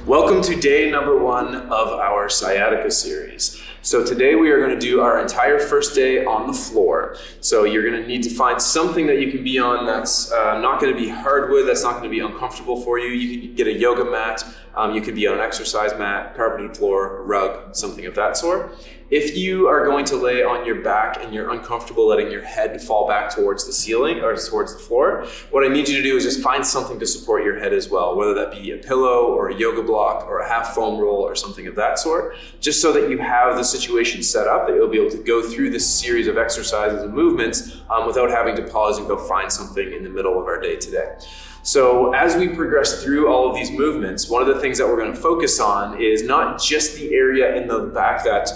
Welcome to day number 1 of our sciatica series. So today we are going to do our entire first day on the floor. So you're going to need to find something that you can be on that's not going to be hardwood, that's not going to be uncomfortable for you. You can get a yoga mat, you could be on an exercise mat, carpeted floor, rug, something of that sort. If you are going to lay on your back and you're uncomfortable letting your head fall back towards the ceiling or towards the floor, what I need you to do is just find something to support your head as well, whether that be a pillow or a yoga block or a half foam roll or something of that sort, just so that you have the situation set up that you'll be able to go through this series of exercises and movements without having to pause and go find something in the middle of our day today. So as we progress through all of these movements, one of the things that we're going to focus on is not just the area in the back that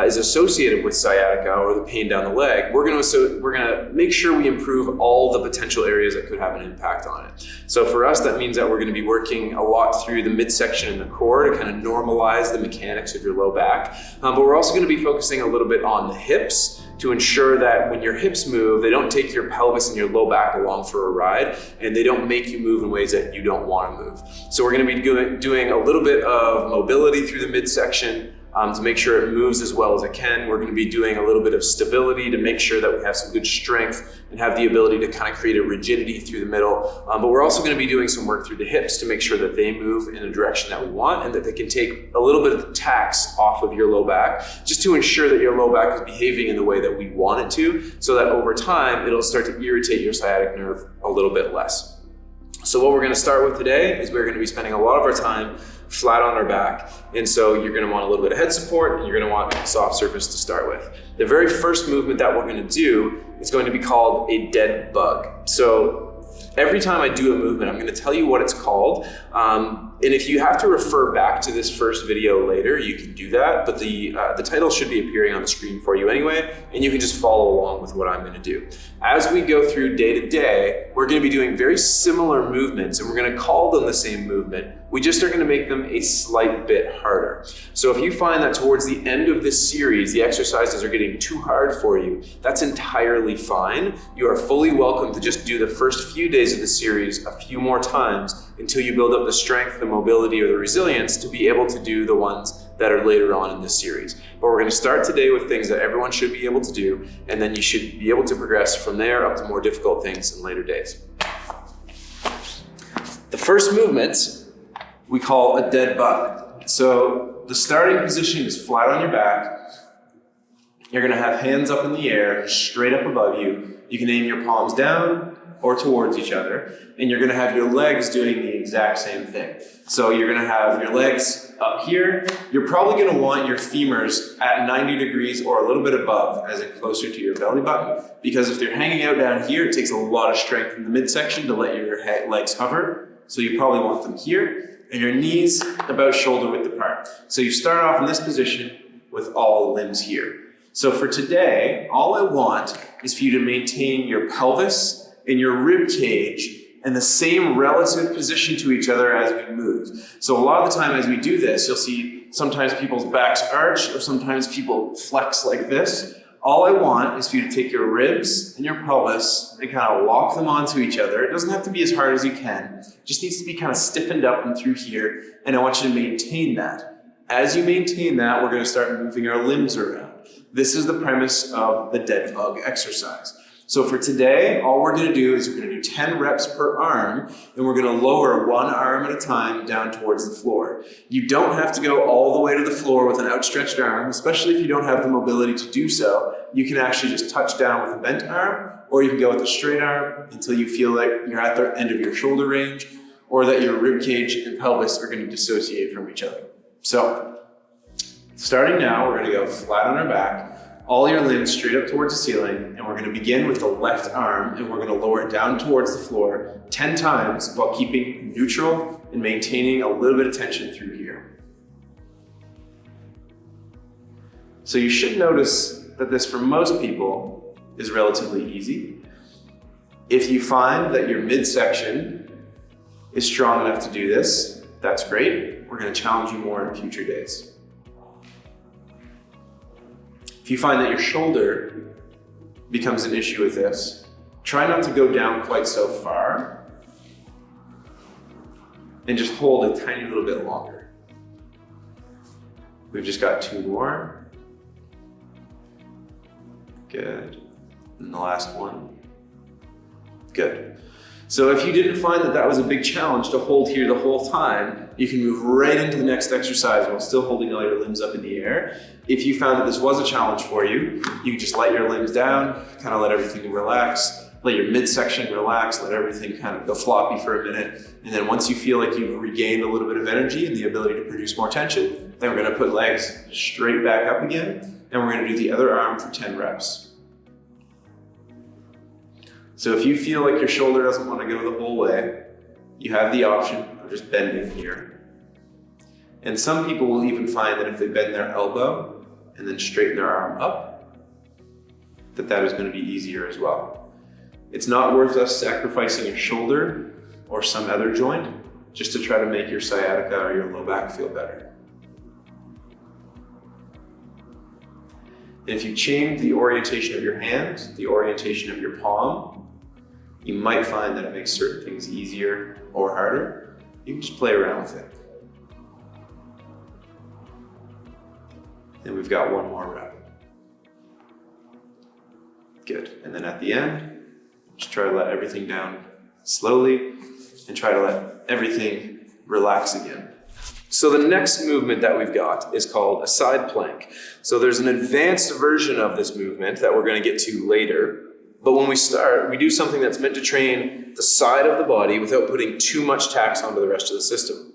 is associated with sciatica or the pain down the leg. We're going to make sure we improve all the potential areas that could have an impact on it. So for us, that means that we're going to be working a lot through the midsection and the core to kind of normalize the mechanics of your low back. But we're also going to be focusing a little bit on the hips to ensure that when your hips move, they don't take your pelvis and your low back along for a ride, and they don't make you move in ways that you don't want to move. So we're going to be doing a little bit of mobility through the midsection, to make sure it moves as well as it can. We're going to be doing a little bit of stability to make sure that we have some good strength and have the ability to kind of create a rigidity through the middle. But we're also going to be doing some work through the hips to make sure that they move in a direction that we want and that they can take a little bit of the tax off of your low back, just to ensure that your low back is behaving in the way that we want it to, so that over time it'll start to irritate your sciatic nerve a little bit less. So what we're going to start with today is we're going to be spending a lot of our time flat on our back. And so you're going to want a little bit of head support and you're going to want a soft surface to start with. The very first movement that we're going to do is going to be called a dead bug. So every time I do a movement, I'm going to tell you what it's called. And if you have to refer back to this first video later, you can do that. But the title should be appearing on the screen for you anyway, and you can just follow along with what I'm going to do. As we go through day to day, we're going to be doing very similar movements, and we're going to call them the same movement. We just are going to make them a slight bit harder. So if you find that towards the end of this series, the exercises are getting too hard for you, that's entirely fine. You are fully welcome to just do the first few days of the series a few more times until you build up the strength, the mobility, or the resilience to be able to do the ones that are later on in this series. But we're going to start today with things that everyone should be able to do, and then you should be able to progress from there up to more difficult things in later days. The first movement we call a dead bug. So the starting position is flat on your back. You're going to have hands up in the air, straight up above you. You can aim your palms down or towards each other, and you're going to have your legs doing the exact same thing. So you're going to have your legs up here. You're probably going to want your femurs at 90 degrees or a little bit above, as in closer to your belly button, because if they're hanging out down here, it takes a lot of strength in the midsection to let your legs hover. So you probably want them here, and your knees about shoulder width apart. So you start off in this position with all limbs here. So for today, all I want is for you to maintain your pelvis and your rib cage in the same relative position to each other as we move. So a lot of the time as we do this, you'll see sometimes people's backs arch or sometimes people flex like this. All I want is for you to take your ribs and your pelvis and kind of lock them onto each other. It doesn't have to be as hard as you can. It just needs to be kind of stiffened up and through here. And I want you to maintain that. As you maintain that, we're going to start moving our limbs around. This is the premise of the dead bug exercise. So for today, all we're going to do is we're going to do 10 reps per arm, and we're going to lower one arm at a time down towards the floor. You don't have to go all the way to the floor with an outstretched arm, especially if you don't have the mobility to do so. You can actually just touch down with a bent arm, or you can go with a straight arm until you feel like you're at the end of your shoulder range, or that your rib cage and pelvis are going to dissociate from each other. So starting now, we're going to go flat on our back, all your limbs straight up towards the ceiling, and we're going to begin with the left arm, and we're going to lower it down towards the floor 10 times while keeping neutral and maintaining a little bit of tension through here. So you should notice that this, for most people, is relatively easy. If you find that your midsection is strong enough to do this, that's great. We're going to challenge you more in future days. If you find that your shoulder becomes an issue with this, try not to go down quite so far and just hold a tiny little bit longer. We've just got 2 more. Good. And the last one. Good. So if you didn't find that that was a big challenge to hold here the whole time, you can move right into the next exercise while still holding all your limbs up in the air. If you found that this was a challenge for you, you can just let your limbs down, kind of let everything relax, let your midsection relax, let everything kind of go floppy for a minute. And then once you feel like you've regained a little bit of energy and the ability to produce more tension, then we're gonna put legs straight back up again, and we're gonna do the other arm for 10 reps. So if you feel like your shoulder doesn't want to go the whole way, you have the option of just bending here. And some people will even find that if they bend their elbow and then straighten their arm up, that is going to be easier as well. It's not worth us sacrificing your shoulder or some other joint just to try to make your sciatica or your low back feel better. And if you change the orientation of your hand, the orientation of your palm, you might find that it makes certain things easier or harder. You can just play around with it. And we've got 1 more rep. Good. And then at the end, just try to let everything down slowly and try to let everything relax again. So the next movement that we've got is called a side plank. So there's an advanced version of this movement that we're going to get to later. But when we start, we do something that's meant to train the side of the body without putting too much tax onto the rest of the system.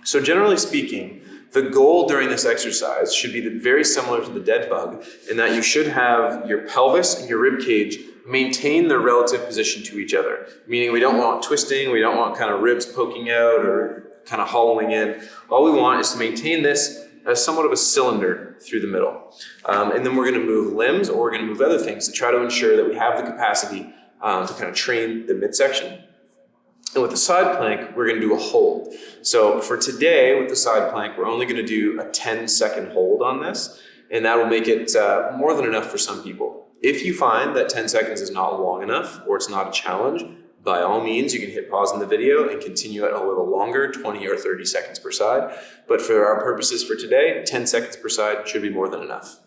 So generally speaking, the goal during this exercise should be very similar to the dead bug in that you should have your pelvis and your rib cage maintain their relative position to each other. Meaning we don't want twisting, we don't want kind of ribs poking out or kind of hollowing in. All we want is to maintain this as somewhat of a cylinder through the middle. And then we're gonna move limbs or we're gonna move other things to try to ensure that we have the capacity to kind of train the midsection. And with the side plank, we're gonna do a hold. So for today, with the side plank, we're only gonna do a 10-second hold on this, and that will make it more than enough for some people. If you find that 10 seconds is not long enough or it's not a challenge, by all means, you can hit pause in the video and continue it a little longer, 20 or 30 seconds per side. But for our purposes for today, 10 seconds per side should be more than enough.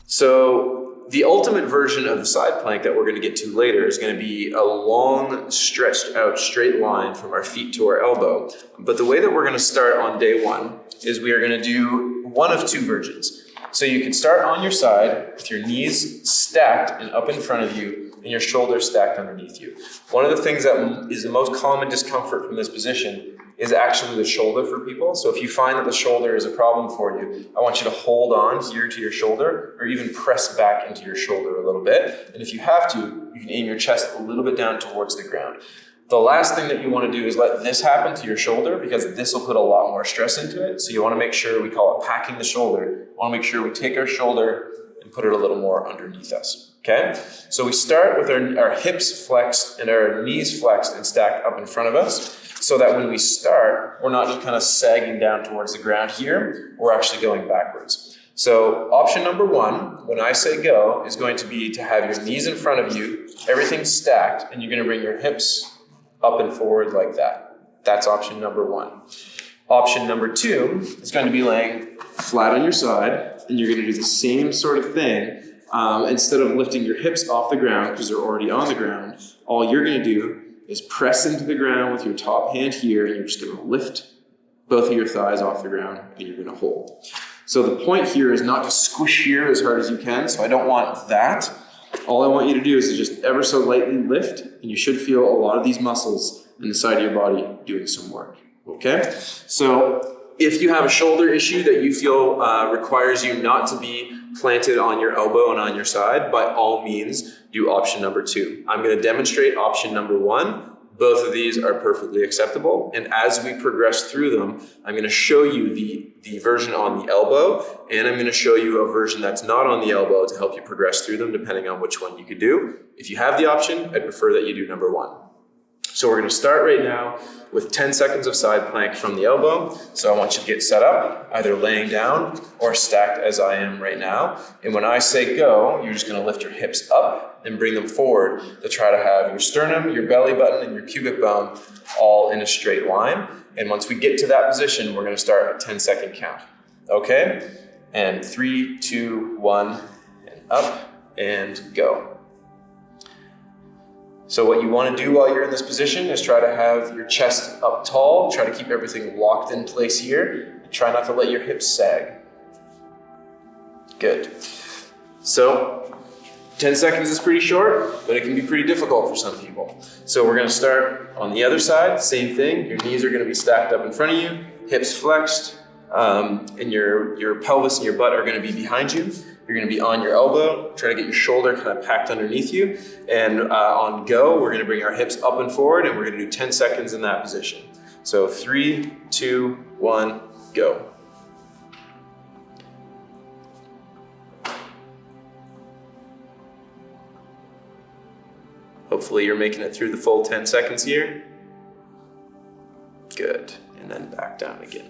So the ultimate version of the side plank that we're going to get to later is going to be a long, stretched out straight line from our feet to our elbow. But the way that we're going to start on day 1 is we are going to do one of 2 versions. So you can start on your side with your knees stacked and up in front of you and your shoulders stacked underneath you. One of the things that is the most common discomfort from this position is actually the shoulder for people. So if you find that the shoulder is a problem for you, I want you to hold on here to your shoulder or even press back into your shoulder a little bit. And if you have to, you can aim your chest a little bit down towards the ground. The last thing that you want to do is let this happen to your shoulder because this will put a lot more stress into it. So you want to make sure, we call it packing the shoulder. We want to make sure we take our shoulder and put it a little more underneath us. Okay? So we start with our hips flexed and our knees flexed and stacked up in front of us so that when we start, we're not just kind of sagging down towards the ground here. We're actually going backwards. So option number 1, when I say go, is going to be to have your knees in front of you, everything stacked, and you're going to bring your hips up and forward like that. That's option number 1. Option number 2 is going to be laying flat on your side, and you're going to do the same sort of thing. Instead of lifting your hips off the ground because they're already on the ground, all you're going to do is press into the ground with your top hand here, and you're just going to lift both of your thighs off the ground, and you're going to hold. So the point here is not to squish here as hard as you can, so I don't want that. All I want you to do is to just ever so lightly lift, and you should feel a lot of these muscles in the side of your body doing some work, okay? So if you have a shoulder issue that you feel requires you not to be planted on your elbow and on your side, by all means, do option number 2. I'm going to demonstrate option number 1. Both of these are perfectly acceptable. And as we progress through them, I'm going to show you the version on the elbow, and I'm going to show you a version that's not on the elbow to help you progress through them, depending on which one you could do. If you have the option, I'd prefer that you do number 1. So we're going to start right now with 10 seconds of side plank from the elbow. So I want you to get set up, either laying down or stacked as I am right now. And when I say go, you're just going to lift your hips up and bring them forward to try to have your sternum, your belly button, and your pubic bone all in a straight line. And once we get to that position, we're going to start a 10-second count. Okay? And 3, 2, 1, and up and go. So what you want to do while you're in this position is try to have your chest up tall, try to keep everything locked in place here, and try not to let your hips sag. Good. So 10 seconds is pretty short, but it can be pretty difficult for some people. So we're going to start on the other side, same thing. Your knees are going to be stacked up in front of you, hips flexed, and your pelvis and your butt are going to be behind you. You're going to be on your elbow, try to get your shoulder kind of packed underneath you. And on go, we're going to bring our hips up and forward, and we're going to do 10 seconds in that position. So 3, 2, 1, go. Hopefully you're making it through the full 10 seconds here. Good, and then back down again.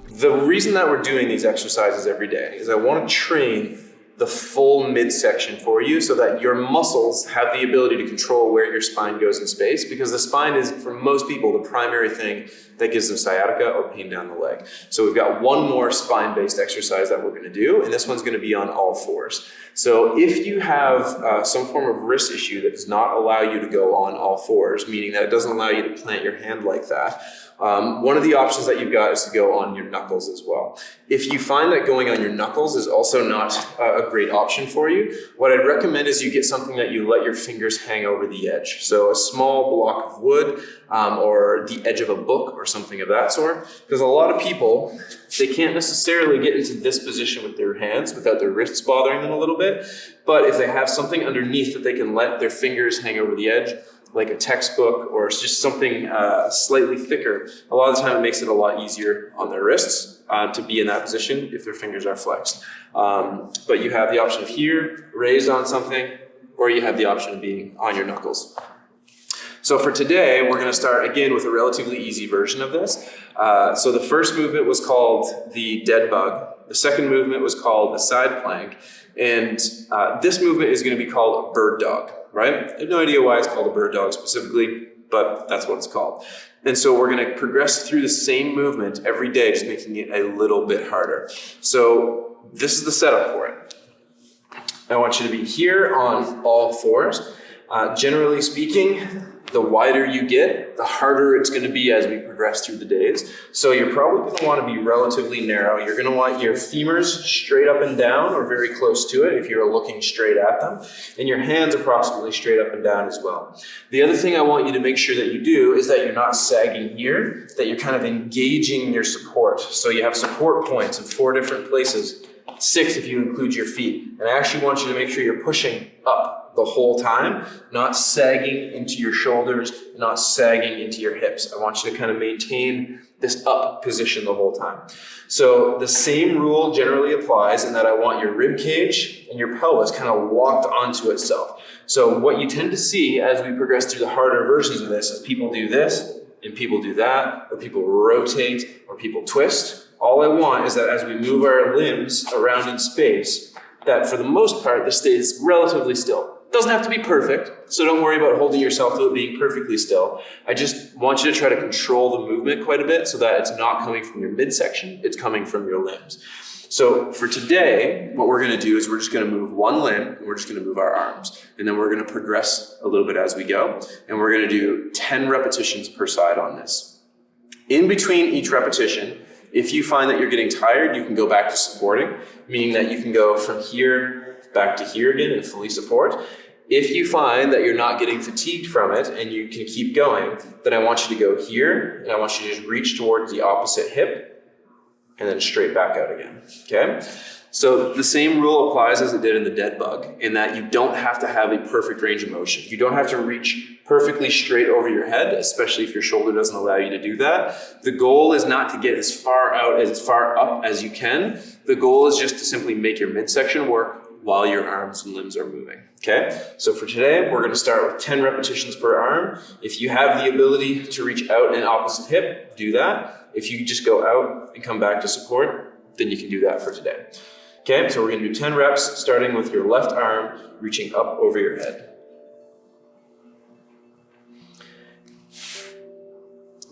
The reason that we're doing these exercises every day is I want to train the full midsection for you so that your muscles have the ability to control where your spine goes in space, because the spine is, for most people, the primary thing that gives them sciatica or pain down the leg. So we've got one more spine-based exercise that we're going to do, and this one's going to be on all fours. So if you have some form of wrist issue that does not allow you to go on all fours, meaning that it doesn't allow you to plant your hand like that, one of the options that you've got is to go on your knuckles as well. If you find that going on your knuckles is also not a great option for you, what I'd recommend is you get something that you let your fingers hang over the edge. So a small block of wood or the edge of a book or something of that sort. Because a lot of people, they can't necessarily get into this position with their hands without their wrists bothering them a little bit. But if they have something underneath that they can let their fingers hang over the edge, like a textbook or just something slightly thicker, a lot of the time it makes it a lot easier on their wrists to be in that position if their fingers are flexed. But you have the option of here, raised on something, or you have the option of being on your knuckles. So for today, we're going to start again with a relatively easy version of this. So the first movement was called the dead bug. The second movement was called a side plank. And this movement is going to be called a bird dog, right? I have no idea why it's called a bird dog specifically, but that's what it's called. And so we're going to progress through the same movement every day, just making it a little bit harder. So this is the setup for it. I want you to be here on all fours. Generally speaking, the wider you get, the harder it's going to be as we progress through the days. So you're probably going to want to be relatively narrow. You're going to want your femurs straight up and down or very close to it if you're looking straight at them, and your hands approximately straight up and down as well. The other thing I want you to make sure that you do is that you're not sagging here, that you're kind of engaging your support. So you have support points in 4 different places, 6 if you include your feet. And I actually want you to make sure you're pushing up the whole time, not sagging into your shoulders, not sagging into your hips. I want you to kind of maintain this up position the whole time. So the same rule generally applies in that I want your rib cage and your pelvis kind of locked onto itself. So what you tend to see as we progress through the harder versions of this is people do this and people do that, or people rotate or people twist. All I want is that as we move our limbs around in space, that for the most part, this stays relatively still. Doesn't have to be perfect, so don't worry about holding yourself to it being perfectly still. I just want you to try to control the movement quite a bit so that it's not coming from your midsection, it's coming from your limbs. So for today, what we're going to do is we're just going to move one limb, and we're just going to move our arms. And then we're going to progress a little bit as we go, and we're going to do 10 repetitions per side on this. In between each repetition, if you find that you're getting tired, you can go back to supporting, meaning that you can go from here back to here again and fully support. If you find that you're not getting fatigued from it and you can keep going, then I want you to go here and I want you to just reach towards the opposite hip and then straight back out again, okay? So the same rule applies as it did in the dead bug, in that you don't have to have a perfect range of motion. You don't have to reach perfectly straight over your head, especially if your shoulder doesn't allow you to do that. The goal is not to get as far out, as far up as you can. The goal is just to simply make your midsection work while your arms and limbs are moving, okay? So for today, we're gonna start with 10 repetitions per arm. If you have the ability to reach out an opposite hip, do that. If you just go out and come back to support, then you can do that for today. Okay, so we're gonna do 10 reps, starting with your left arm, reaching up over your head.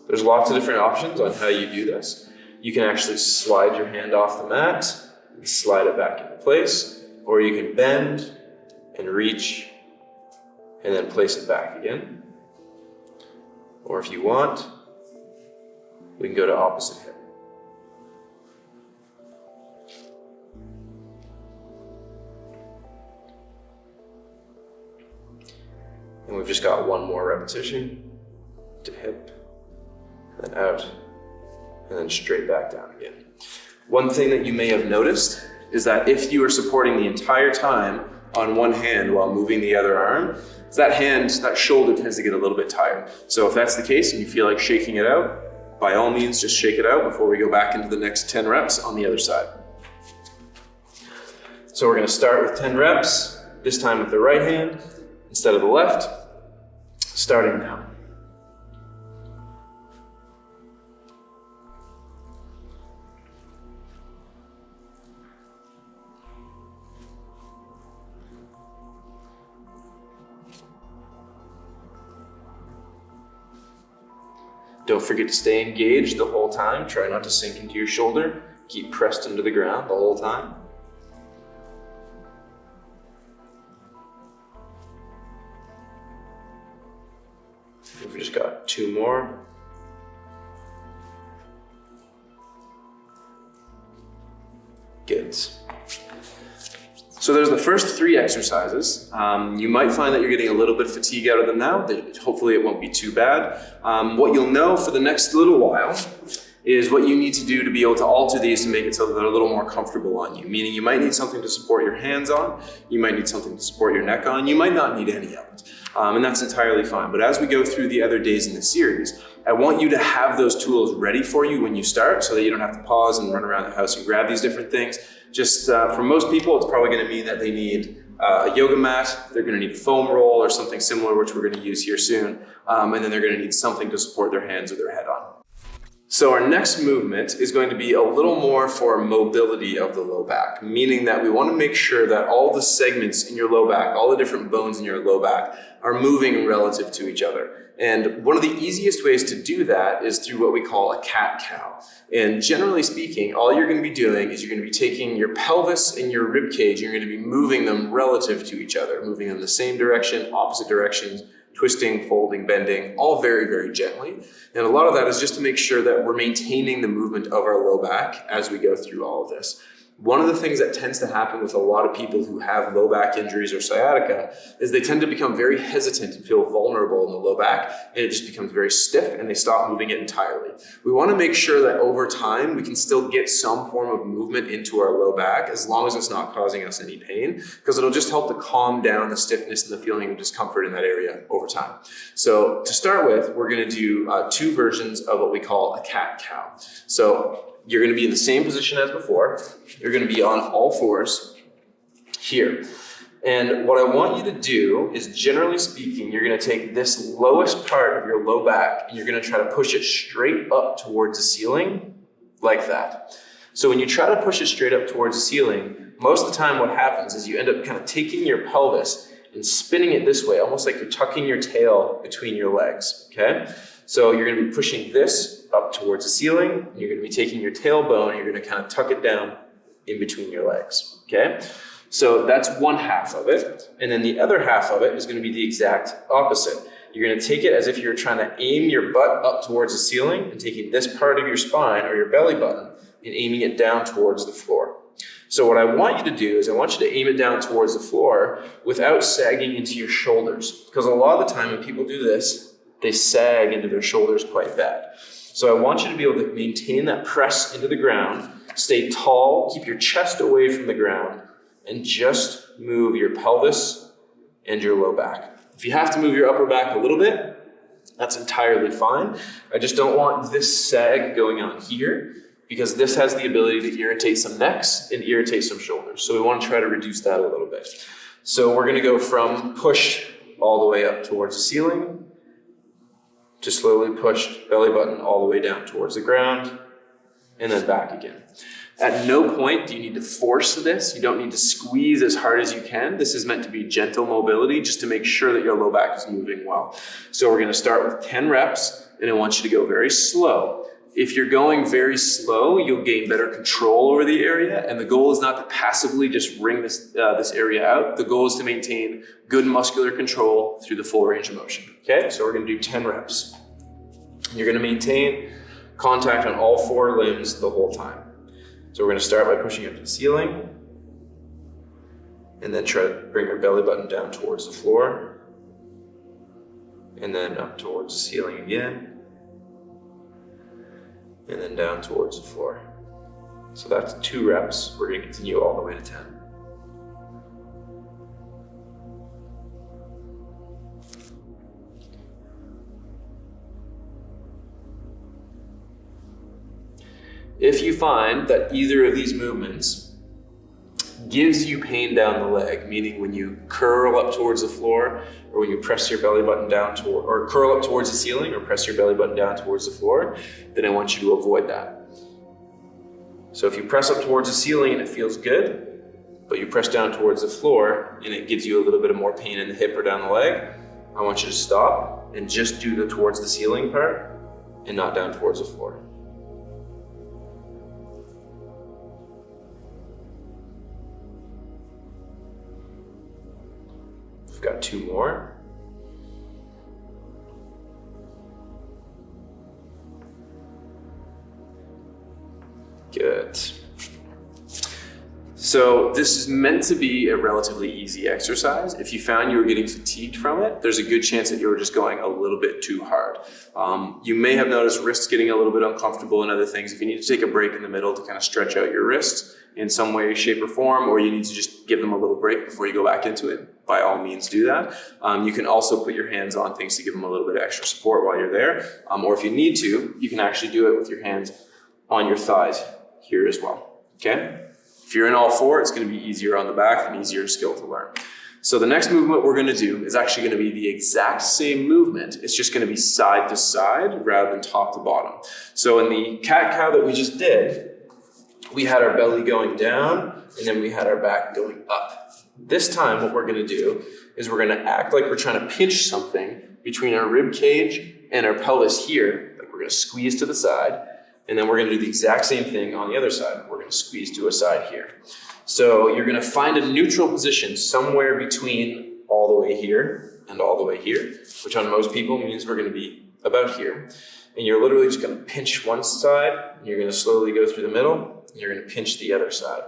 There's lots of different options on how you do this. You can actually slide your hand off the mat, and slide it back into place. Or you can bend and reach and then place it back again. Or if you want, we can go to opposite hip. And we've just got one more repetition to hip, then out, and then straight back down again. One thing that you may have noticed is that if you are supporting the entire time on one hand while moving the other arm, that shoulder tends to get a little bit tired. So if that's the case and you feel like shaking it out, by all means, just shake it out before we go back into the next 10 reps on the other side. So we're gonna start with 10 reps, this time with the right hand instead of the left, starting now. Don't forget to stay engaged the whole time. Try not to sink into your shoulder. Keep pressed into the ground the whole time. We've just got 2 more. Good. So there's the first 3 exercises. You might find that you're getting a little bit of fatigue out of them now. Hopefully it won't be too bad. What you'll know for the next little while is what you need to do to be able to alter these to make it so that they're a little more comfortable on you. Meaning you might need something to support your hands on, you might need something to support your neck on, you might not need any of it. And that's entirely fine. But as we go through the other days in the series, I want you to have those tools ready for you when you start so that you don't have to pause and run around the house and grab these different things. Just for most people, it's probably going to mean that they need a yoga mat, they're going to need a foam roll or something similar, which we're going to use here soon, and then they're going to need something to support their hands or their head on. So our next movement is going to be a little more for mobility of the low back, meaning that we want to make sure that all the segments in your low back, all the different bones in your low back are moving relative to each other. And one of the easiest ways to do that is through what we call a cat-cow. And generally speaking, all you're going to be doing is you're going to be taking your pelvis and your rib cage, you're going to be moving them relative to each other, moving in the same direction, opposite directions, twisting, folding, bending, all very, very gently. And a lot of that is just to make sure that we're maintaining the movement of our low back as we go through all of this. One of the things that tends to happen with a lot of people who have low back injuries or sciatica is they tend to become very hesitant and feel vulnerable in the low back, and it just becomes very stiff and they stop moving it entirely. We want to make sure that over time we can still get some form of movement into our low back as long as it's not causing us any pain, because it'll just help to calm down the stiffness and the feeling of discomfort in that area over time. So to start with, we're going to do 2 versions of what we call a cat-cow. So you're going to be in the same position as before. You're going to be on all fours here. And what I want you to do is, generally speaking, you're going to take this lowest part of your low back and you're going to try to push it straight up towards the ceiling like that. So when you try to push it straight up towards the ceiling, most of the time what happens is you end up kind of taking your pelvis and spinning it this way, almost like you're tucking your tail between your legs, okay? So you're going to be pushing this up towards the ceiling, and you're going to be taking your tailbone and you're going to kind of tuck it down in between your legs, okay? So that's one half of it, and then the other half of it is going to be the exact opposite. You're going to take it as if you're trying to aim your butt up towards the ceiling and taking this part of your spine or your belly button and aiming it down towards the floor. So what I want you to do is I want you to aim it down towards the floor without sagging into your shoulders, because a lot of the time when people do this, they sag into their shoulders quite bad. So I want you to be able to maintain that press into the ground, stay tall, keep your chest away from the ground, and just move your pelvis and your low back. If you have to move your upper back a little bit, that's entirely fine. I just don't want this sag going on here, because this has the ability to irritate some necks and irritate some shoulders. So we want to try to reduce that a little bit. So we're going to go from push all the way up towards the ceiling to slowly push belly button all the way down towards the ground and then back again. At no point do you need to force this. You don't need to squeeze as hard as you can. This is meant to be gentle mobility just to make sure that your low back is moving well. So we're going to start with 10 reps, and I want you to go very slow. if you're going very slow, you'll gain better control over the area. And the goal is not to passively just wring this area out. The goal is to maintain good muscular control through the full range of motion. Okay, so we're gonna do 10 reps. You're gonna maintain contact on all 4 limbs the whole time. So we're gonna start by pushing up to the ceiling, and then try to bring our belly button down towards the floor, and then up towards the ceiling again, and then down towards the floor. So that's 2 reps. We're gonna continue all the way to 10. If you find that either of these movements gives you pain down the leg, meaning when you curl up towards the floor, or when you press your belly button down toward, or curl up towards the ceiling, or press your belly button down towards the floor, then I want you to avoid that. So if you press up towards the ceiling and it feels good, but you press down towards the floor and it gives you a little bit of more pain in the hip or down the leg, I want you to stop and just do the towards the ceiling part and not down towards the floor. Got 2 more. Good. So this is meant to be a relatively easy exercise. If you found you were getting fatigued from it, there's a good chance that you were just going a little bit too hard. You may have noticed wrists getting a little bit uncomfortable and other things. If you need to take a break in the middle to kind of stretch out your wrists in some way, shape, or form, or you need to just give them a little break before you go back into it, by all means do that. You can also put your hands on things to give them a little bit of extra support while you're there. Or if you need to, you can actually do it with your hands on your thighs here as well, okay? If you're in all 4, it's gonna be easier on the back and easier skill to learn. So the next movement we're gonna do is actually gonna be the exact same movement. It's just gonna be side to side rather than top to bottom. So in the cat-cow that we just did, we had our belly going down and then we had our back going up. This time what we're gonna do is we're gonna act like we're trying to pinch something between our rib cage and our pelvis here. Like we're gonna squeeze to the side, and then we're gonna do the exact same thing on the other side. We're gonna squeeze to a side here. So you're gonna find a neutral position somewhere between all the way here and all the way here, which on most people means we're gonna be about here. And you're literally just gonna pinch one side, and you're gonna slowly go through the middle, and you're gonna pinch the other side.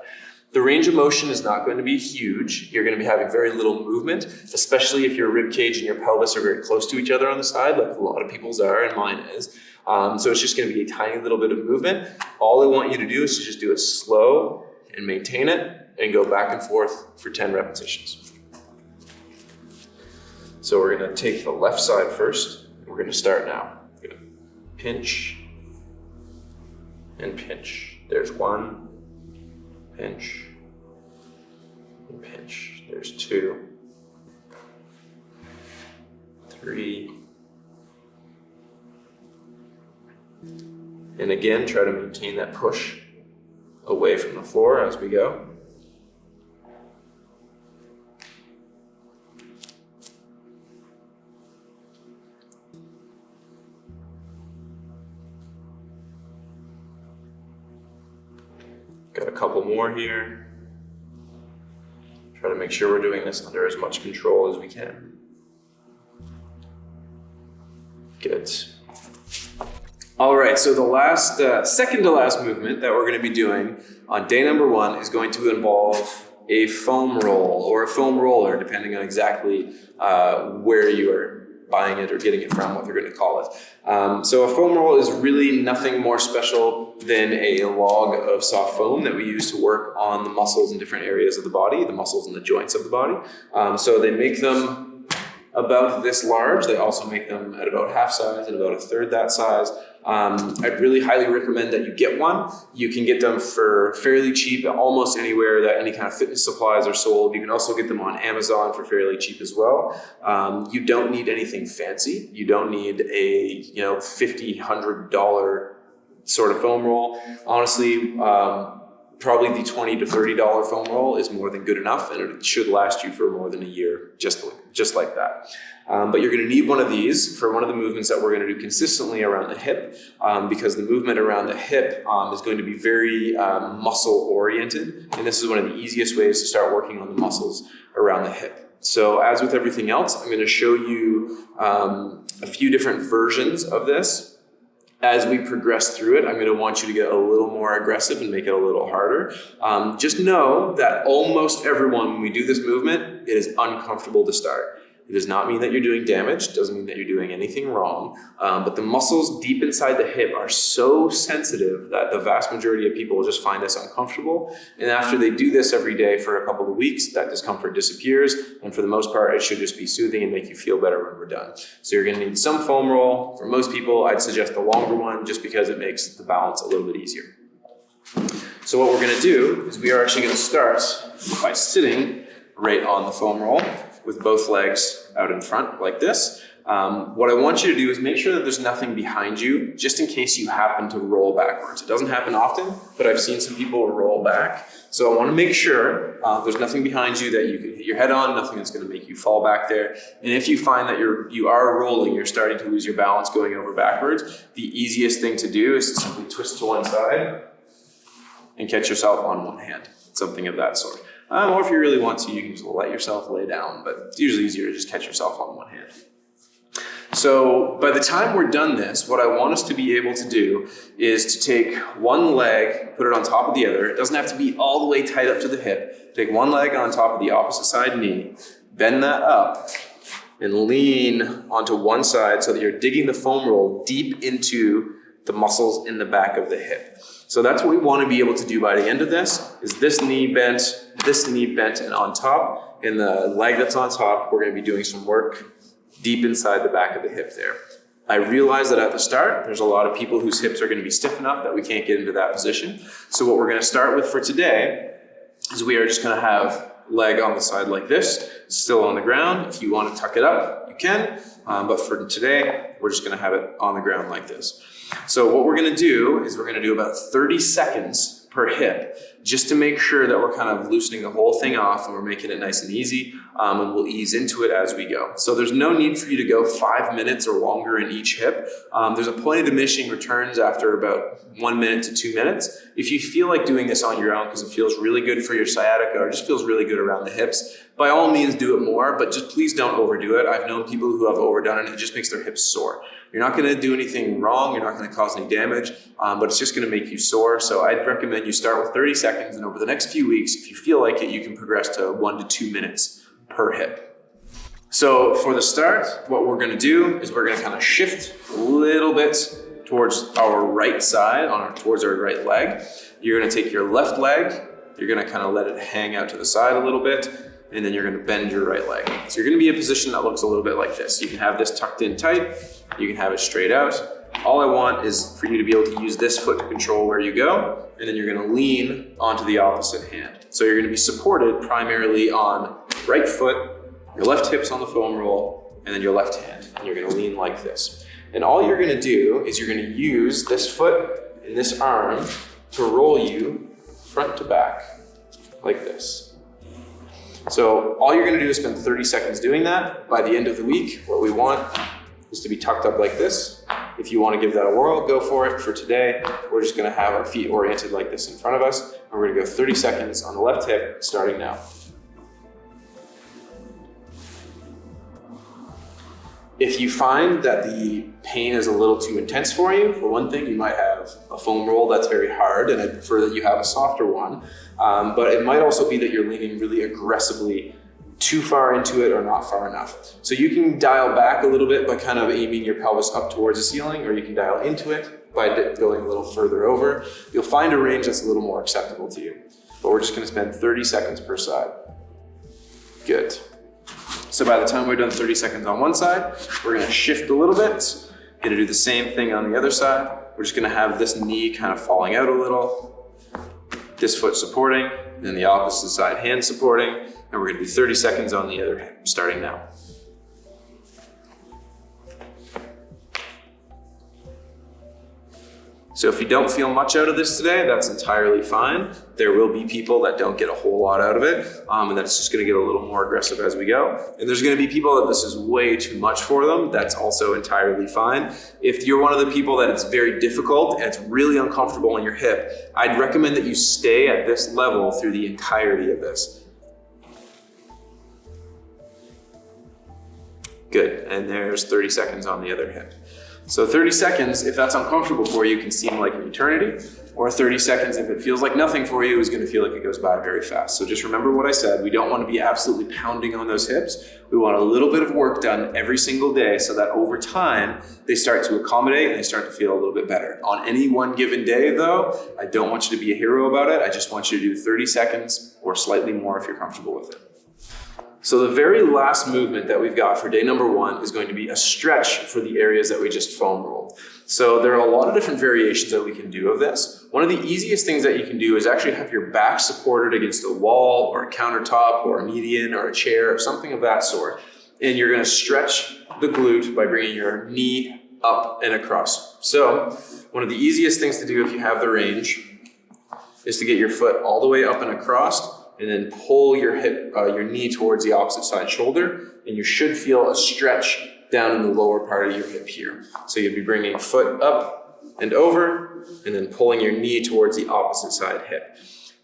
The range of motion is not going to be huge. You're going to be having very little movement, especially if your rib cage and your pelvis are very close to each other on the side, like a lot of people's are, and mine is. So it's just going to be a tiny little bit of movement. All I want you to do is to just do it slow and maintain it and go back and forth for 10 repetitions. So we're going to take the left side first. We're going to start now. We're going to pinch and pinch. There's 1, pinch, and pinch. There's 2, 3, and again, try to maintain that push away from the floor as we go. Got a couple more here. Try to make sure we're doing this under as much control as we can. Good. All right, so the last, second to last movement that we're gonna be doing on day number 1 is going to involve a foam roll or a foam roller, depending on exactly where you are buying it or getting it from, what they're going to call it. So a foam roll is really nothing more special than a log of soft foam that we use to work on the muscles in different areas of the body, the muscles and the joints of the body. So they make them about this large. They also make them at about half size and about a third that size. I'd really highly recommend that you get one. You can get them for fairly cheap almost anywhere that any kind of fitness supplies are sold. You can also get them on Amazon for fairly cheap as well. You don't need anything fancy. You don't need a $50, $100 sort of foam roll. Honestly, probably the $20 to $30 foam roll is more than good enough, and it should last you for more than a year, just just like that. But you're gonna need one of these for one of the movements that we're gonna do consistently around the hip, because the movement around the hip is going to be very muscle oriented. And this is one of the easiest ways to start working on the muscles around the hip. So as with everything else, I'm gonna show you a few different versions of this. As we progress through it, I'm going to want you to get a little more aggressive and make it a little harder. Just know that almost everyone, when we do this movement, it is uncomfortable to start. It does not mean that you're doing damage. It doesn't mean that you're doing anything wrong. But the muscles deep inside the hip are so sensitive that the vast majority of people will just find this uncomfortable. And after they do this every day for a couple of weeks, that discomfort disappears. And for the most part, it should just be soothing and make you feel better when we're done. So you're going to need some foam roll. For most people, I'd suggest the longer one just because it makes the balance a little bit easier. So what we're going to do is we are actually going to start by sitting right on the foam roll, with both legs out in front like this. What I want you to do is make sure that there's nothing behind you, just in case you happen to roll backwards. It doesn't happen often, but I've seen some people roll back. So I want to make sure there's nothing behind you that you can hit your head on, nothing that's going to make you fall back there. And if you find that you are rolling, you're starting to lose your balance going over backwards, the easiest thing to do is to simply twist to one side and catch yourself on one hand, something of that sort. Or if you really want to, you can just let yourself lay down, but it's usually easier to just catch yourself on one hand. So by the time we're done this, what I want us to be able to do is to take one leg, put it on top of the other. It doesn't have to be all the way tight up to the hip. Take one leg on top of the opposite side knee, bend that up, and lean onto one side so that you're digging the foam roll deep into the muscles in the back of the hip. So that's what we want to be able to do by the end of this, is this knee bent, and on top. And the leg that's on top, we're going to be doing some work deep inside the back of the hip there. I realize that at the start, there's a lot of people whose hips are going to be stiff enough that we can't get into that position. So what we're going to start with for today is we are just going to have leg on the side like this, still on the ground. If you want to tuck it up, you can. But for today, we're just going to have it on the ground like this. So what we're going to do is we're going to do about 30 seconds per hip, just to make sure that we're kind of loosening the whole thing off and we're making it nice and easy, and we'll ease into it as we go. So there's no need for you to go 5 minutes or longer in each hip. There's a point of diminishing returns after about 1 minute to 2 minutes. If you feel like doing this on your own because it feels really good for your sciatica or just feels really good around the hips, by all means do it more, but just please don't overdo it. I've known people who have overdone it and it just makes their hips sore. You're not going to do anything wrong. You're not going to cause any damage, but it's just going to make you sore. So I'd recommend you start with 30 seconds, and over the next few weeks, if you feel like it, you can progress to 1 to 2 minutes per hip. So for the start, what we're going to do is we're going to kind of shift a little bit towards our right side, towards our right leg. You're going to take your left leg, you're going to kind of let it hang out to the side a little bit, and then you're going to bend your right leg. So you're going to be in a position that looks a little bit like this. You can have this tucked in tight, you can have it straight out. All I want is for you to be able to use this foot to control where you go, and then you're going to lean onto the opposite hand. So you're going to be supported primarily on right foot, your left hip's on the foam roll, and then your left hand. And you're going to lean like this. And all you're going to do is you're going to use this foot and this arm to roll you front to back like this. So all you're going to do is spend 30 seconds doing that. By the end of the week, what we want is to be tucked up like this. If you want to give that a whirl, go for it. For today, we're just going to have our feet oriented like this in front of us. And we're going to go 30 seconds on the left hip, starting now. If you find that the pain is a little too intense for you, for one thing, you might have a foam roll that's very hard, and I prefer that you have a softer one. But it might also be that you're leaning really aggressively too far into it or not far enough. So you can dial back a little bit by kind of aiming your pelvis up towards the ceiling, or you can dial into it by going a little further over. You'll find a range that's a little more acceptable to you. But we're just going to spend 30 seconds per side. Good. So by the time we're done 30 seconds on one side, we're going to shift a little bit. Going to do the same thing on the other side. We're just going to have this knee kind of falling out a little, this foot supporting, and then the opposite side hand supporting, and we're going to do 30 seconds on the other hip, starting now. So if you don't feel much out of this today, that's entirely fine. There will be people that don't get a whole lot out of it, and that's just gonna get a little more aggressive as we go. And there's gonna be people that this is way too much for them. That's also entirely fine. If you're one of the people that it's very difficult and it's really uncomfortable in your hip, I'd recommend that you stay at this level through the entirety of this. Good, and there's 30 seconds on the other hip. So 30 seconds, if that's uncomfortable for you, can seem like an eternity, or 30 seconds, if it feels like nothing for you, is gonna feel like it goes by very fast. So just remember what I said. We don't wanna be absolutely pounding on those hips. We want a little bit of work done every single day so that over time, they start to accommodate and they start to feel a little bit better. On any one given day though, I don't want you to be a hero about it. I just want you to do 30 seconds or slightly more if you're comfortable with it. So the very last movement that we've got for day number 1 is going to be a stretch for the areas that we just foam rolled. So there are a lot of different variations that we can do of this. One of the easiest things that you can do is actually have your back supported against a wall or a countertop or a median or a chair or something of that sort. And you're gonna stretch the glute by bringing your knee up and across. So one of the easiest things to do if you have the range is to get your foot all the way up and across, and then pull your knee towards the opposite side shoulder, and you should feel a stretch down in the lower part of your hip here. So you'll be bringing foot up and over, and then pulling your knee towards the opposite side hip.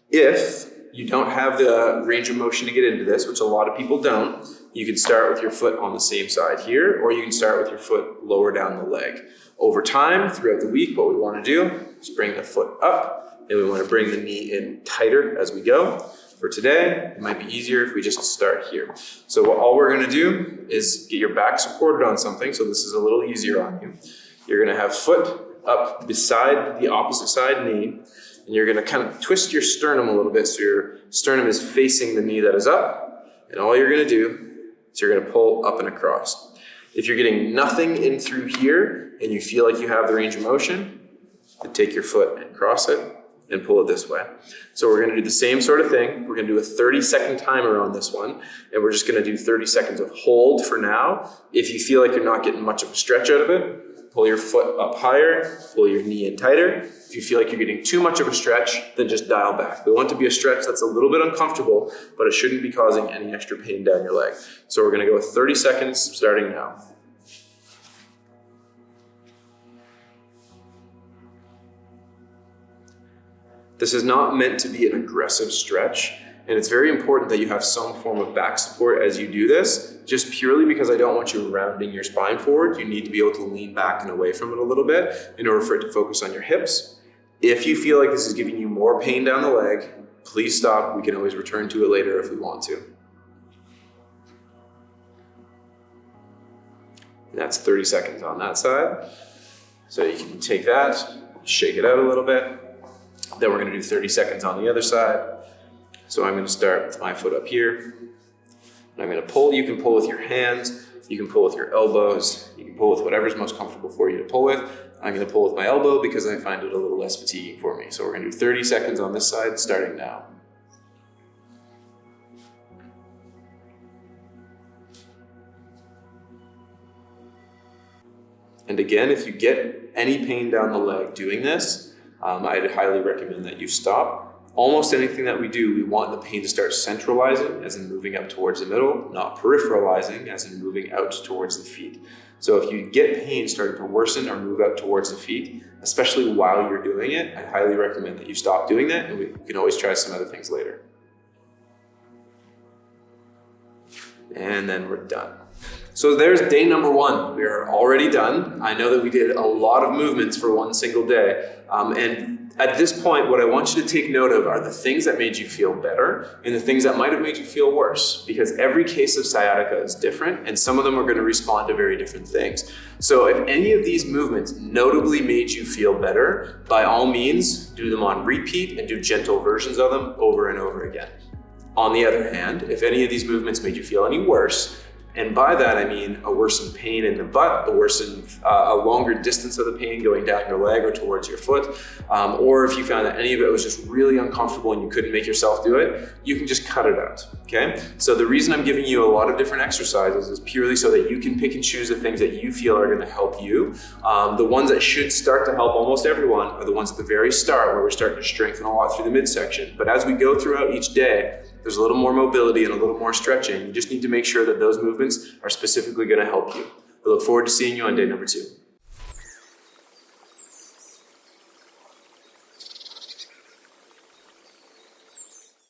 If you don't have the range of motion to get into this, which a lot of people don't, you can start with your foot on the same side here, or you can start with your foot lower down the leg. Over time, throughout the week, what we want to do is bring the foot up, and we want to bring the knee in tighter as we go. For today, it might be easier if we just start here. So all we're gonna do is get your back supported on something, so this is a little easier on you. You're gonna have foot up beside the opposite side knee, and you're gonna kind of twist your sternum a little bit so your sternum is facing the knee that is up, and all you're gonna do is you're gonna pull up and across. If you're getting nothing in through here, and you feel like you have the range of motion, then take your foot and cross it, and pull it this way. So we're gonna do the same sort of thing. We're gonna do a 30-second timer on this one, and we're just gonna do 30 seconds of hold for now. If you feel like you're not getting much of a stretch out of it, pull your foot up higher, pull your knee in tighter. If you feel like you're getting too much of a stretch, then just dial back. We want it to be a stretch that's a little bit uncomfortable, but it shouldn't be causing any extra pain down your leg. So we're gonna go with 30 seconds starting now. This is not meant to be an aggressive stretch, and it's very important that you have some form of back support as you do this, just purely because I don't want you rounding your spine forward. You need to be able to lean back and away from it a little bit in order for it to focus on your hips. If you feel like this is giving you more pain down the leg, please stop. We can always return to it later if we want to. And that's 30 seconds on that side. So you can take that, shake it out a little bit. Then we're gonna do 30 seconds on the other side. So I'm gonna start with my foot up here. And I'm gonna pull. You can pull with your hands, you can pull with your elbows, you can pull with whatever's most comfortable for you to pull with. I'm gonna pull with my elbow because I find it a little less fatiguing for me. So we're gonna do 30 seconds on this side, starting now. And again, if you get any pain down the leg doing this, I'd highly recommend that you stop. Almost anything that we do, we want the pain to start centralizing, as in moving up towards the middle, not peripheralizing, as in moving out towards the feet. So if you get pain starting to worsen or move out towards the feet, especially while you're doing it, I highly recommend that you stop doing that, and we can always try some other things later. And then we're done. So there's day number 1. We are already done. I know that we did a lot of movements for one single day. And at this point, what I want you to take note of are the things that made you feel better and the things that might have made you feel worse, because every case of sciatica is different and some of them are going to respond to very different things. So if any of these movements notably made you feel better, by all means, do them on repeat and do gentle versions of them over and over again. On the other hand, if any of these movements made you feel any worse, And by that, I mean a worsened pain in the butt, a longer distance of the pain going down your leg or towards your foot. Or if you found that any of it was just really uncomfortable and you couldn't make yourself do it, you can just cut it out, okay? So the reason I'm giving you a lot of different exercises is purely so that you can pick and choose the things that you feel are gonna help you. The ones that should start to help almost everyone are the ones at the very start where we're starting to strengthen a lot through the midsection. But as we go throughout each day, there's a little more mobility and a little more stretching. You just need to make sure that those movements are specifically gonna help you. I look forward to seeing you on day number 2.